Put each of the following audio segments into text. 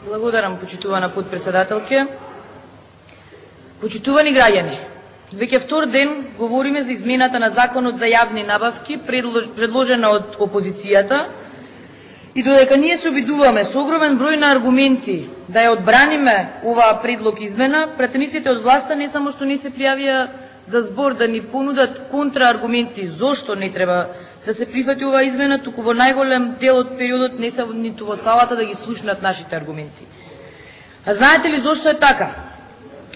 Благодарам, почитувана подпредседателке. Почитувани граѓани, веќе втор ден говориме за измената на Законот за јавни набавки, предложена од опозицијата, и додека ние се обидуваме со огромен број на аргументи да ја одбраниме оваа предлог измена, пратениците од власта не само што не се пријавија за збор да ни понудат контрааргументи зошто не треба да се прифати оваа измена, туку во најголем дел од периодот не се ниту во салата да ги слушнат нашите аргументи. А знаете ли зошто е така?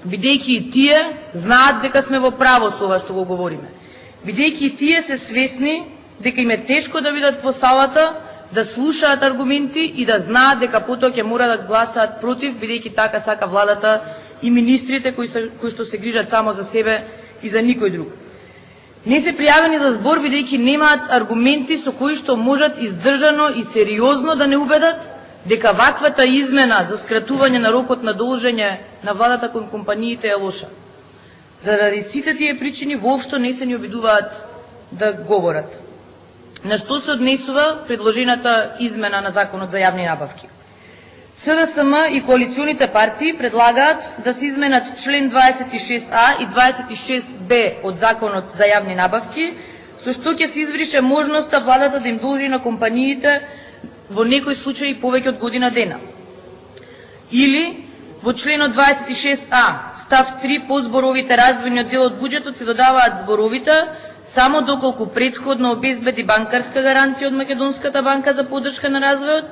Бидејќи и тие знаат дека сме во право со ова што го говориме. Бидејќи и тие се свесни дека им е тешко да бидат во салата, да слушаат аргументи и да знаат дека потоа ќе мора да гласаат против, бидејќи така сака владата и министрите кои што се грижат само за себе и за никој друг. Не се пријавени за збор бидејќи немаат аргументи со кои што можат издржано и сериозно да не убедат дека ваквата измена за скратување на рокот на должење на владата кон компаниите е лоша. Заради сите тие причини воопшто не се ни обидуваат да говорат. На што се однесува предложената измена на Законот за јавни набавки? СДСМ и коалиционите партии предлагаат да се изменат член 26А и 26Б од Законот за јавни набавки, со што ќе се избрише можноста владата да им должи на компаниите во некои случаи повеќе од година дена. Или во членот 26А, став 3 по зборовите развојниот дел од буџетот се додаваат зборовите само доколку претходно обезбеди банкарска гаранција од Македонската банка за поддршка на развојот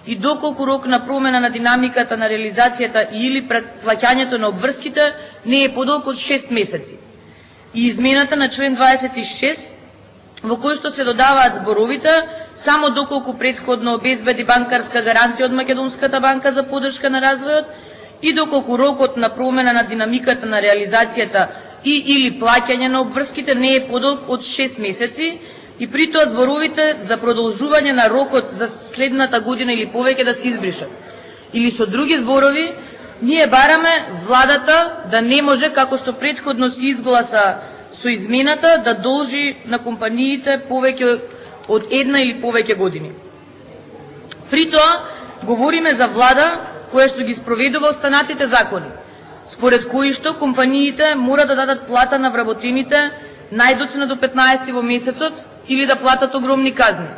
и доколку рок на промена на динамиката на реализацијата или плаќањето на обврските не е подолг од 6 месеци. И измената на член 26 во кој што се додаваат зборовите само доколку претходно обезбеди банкарска гаранција од Македонската банка за поддршка на развојот и доколку рокот на промена на динамиката на реализацијата и или плаќање на обврските не е подолг од 6 месеци и при тоа зборовите за продолжување на рокот за следната година или повеќе да се избришат. Или со други зборови, ние бараме владата да не може, како што претходно се изгласа со измената, да должи на компаниите повеќе од една или повеќе години. При тоа говориме за влада која што ги спроведува останатите закони, според кои што компаниите мора да дадат плата на вработените најдоцна до 15 во месецот или да платат огромни казни.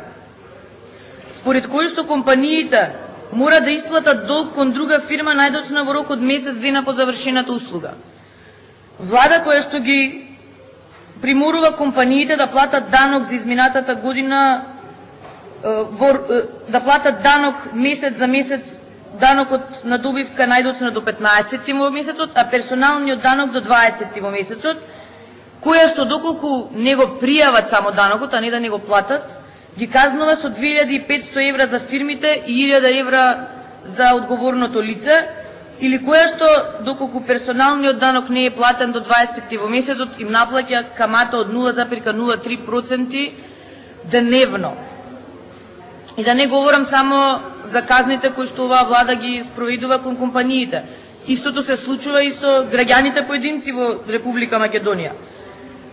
Според кои што компаниите мора да исплатат долг кон друга фирма најдоцна во рок од месец дена по завршената услуга. Влада која што ги приморува компаниите да платат данок за изминатата година, да платат данок месец за месец, данокот на добивка најдоцна до 15 во месецот, а персоналниот данок до 20 во месецот, која што доколку не го пријават само данокот, а не да не го платат, ги казнува со 2500 евра за фирмите и 1000 евра за одговорното лице, или која што доколку персоналниот данок не е платен до 20 во месецот, им наплаќа камата од 0,03% деневно. И да не говорам само за казните кои што оваа влада ги спроведува кон компаниите. Истото се случува и со граѓаните поединци во Република Македонија.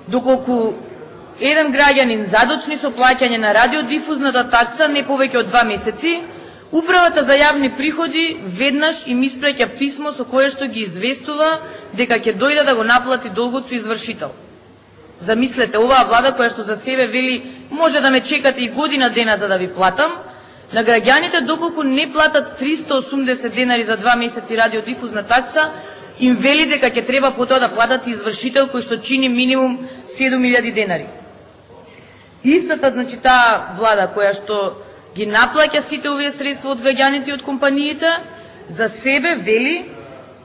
Доколку еден граѓанин задоцни со плаќање на радиодифузната такса не повеќе од 2 месеци, Управата за јавни приходи веднаш им испраќа писмо со кое што ги известува дека ќе дојде да го наплати долгот со извршител. Замислете, оваа влада која што за себе вели може да ме чекате и година дена за да ви платам, на граѓаните доколку не платат 380 денари за 2 месеци радиодифузна такса, им вели дека ќе треба потоа да платат извршител кој што чини минимум 7000 денари. Истата, значи, таа влада која што ги наплаќа сите овие средства од граѓаните и од компаниите, за себе вели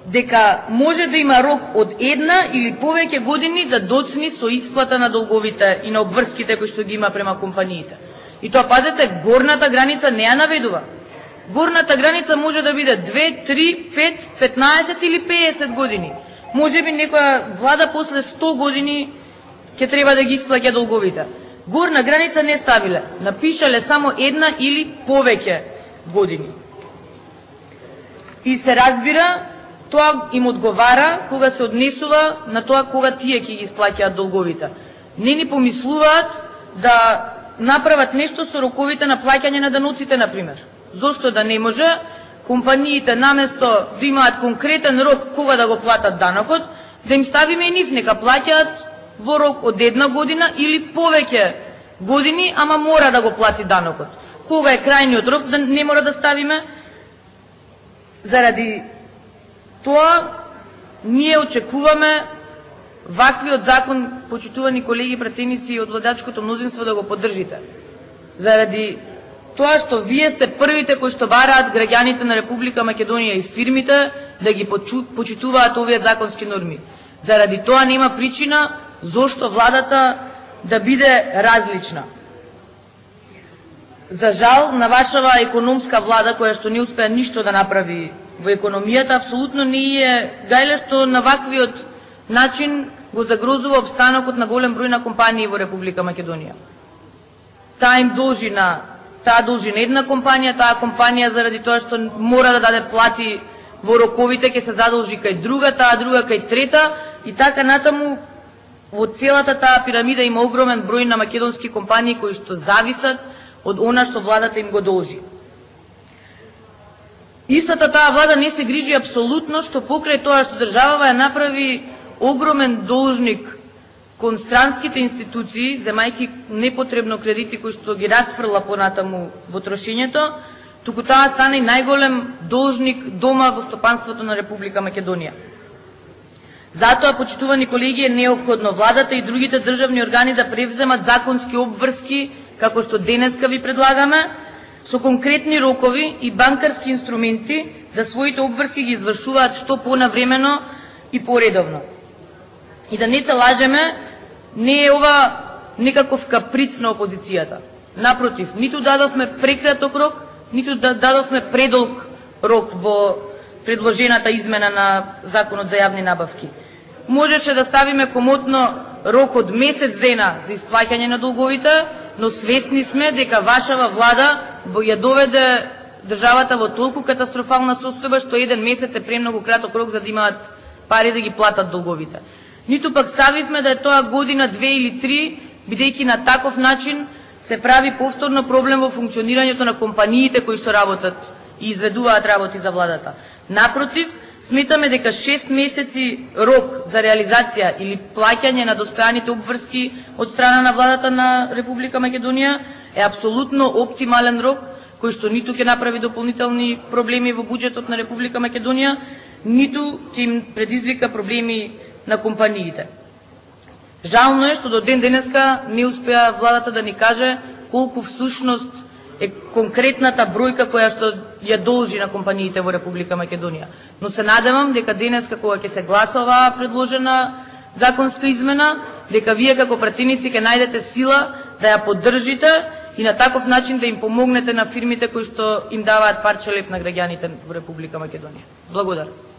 дека може да има рок од една или повеќе години да доцни со исплата на долговите и на обврските кои што ги има према компаниите. И тоа, пазете, горната граница не ја наведува. Горната граница може да биде 2, 3, 5, 15 или 50 години. Може би некоја влада после 100 години ќе треба да ги исплаќа долговите. Горна граница не ставиле, напишале само една или повеќе години. И се разбира, тоа им одговара кога се однесува на тоа кога тие ќе ги исплаќаат долговите. Не ни помислуваат да направат нешто со роковите на плаќање на даноците, например. Зошто да не може компаниите наместо да имаат конкретен рок кога да го платат данокот, да им ставиме и нив, нека плаќаат во рок од 1 година или повеќе години, ама мора да го плати данокот. Кога е крајниот рок, да не мора да ставиме. Заради тоа, ние очекуваме ваквиот закон, почитувани колеги пратеници од владачкото мнозинство, да го поддржите. Заради тоа што вие сте првите кои што бараат граѓаните на Република Македонија и фирмите да ги почитуваат овие законски норми. Заради тоа нема причина зошто владата да биде различна. За жал, на вашава економска влада, која што не успеа ништо да направи во економијата, апсолутно не е гајле што на ваквиот начин го загрозува обстанокот на голем број на компании во Република Македонија. Таа должи на една компанија, таа компанија заради тоа што мора да даде плати во роковите, ќе се задолжи кај друга, таа друга кај трета и така натаму. Во целата таа пирамида има огромен број на македонски компании кои што зависат од она што владата им го должи. Истата таа влада не се грижи апсолутно што покрај тоа што државава ја направи огромен должник кон странските институции, земајќи непотребно кредити кои што ги расфрла понатаму во трошењето, туку таа стане и најголем должник дома во стопанството на Република Македонија. Затоа, почитувани колеги, е неопходно владата и другите државни органи да превземат законски обврски, како што денеска ви предлагаме, со конкретни рокови и банкарски инструменти да своите обврски ги извршуваат што понавремено и поредовно. И да не се лажеме, не е ова некаков каприц на опозицијата. Напротив, ниту дадовме прекраток рок, ниту дадовме предолг рок во предложената измена на Законот за јавни набавки. Можеше да ставиме комотно рок од месец дена за исплаќање на долговите, но свесни сме дека вашава влада ја доведе државата во толку катастрофална состојба што еден месец е премногу краток рок за да имаат пари да ги платат долговите. Ниту пак ставивме да е тоа година, 2 или 3, бидејќи на таков начин се прави повторно проблем во функционирањето на компаниите кои што работат и изведуваат работи за владата. Напротив, сметаме дека 6 месеци рок за реализација или плаќање на достојаните обврски од страна на владата на Република Македонија е апсолутно оптимален рок, кој што ниту ќе направи дополнителни проблеми во буџетот на Република Македонија, ниту ќе им предизвика проблеми на компаниите. Жално е што до ден денеска не успеа владата да ни каже колку всушност е конкретната бројка која што ја должи на компаниите во Република Македонија. Но се надевам дека денеска кога ќе се гласа оваа предложена законска измена, дека вие како пратеници ќе најдете сила да ја поддржите и на таков начин да им помогнете на фирмите кои што им даваат парче леп на граѓаните во Република Македонија. Благодарам.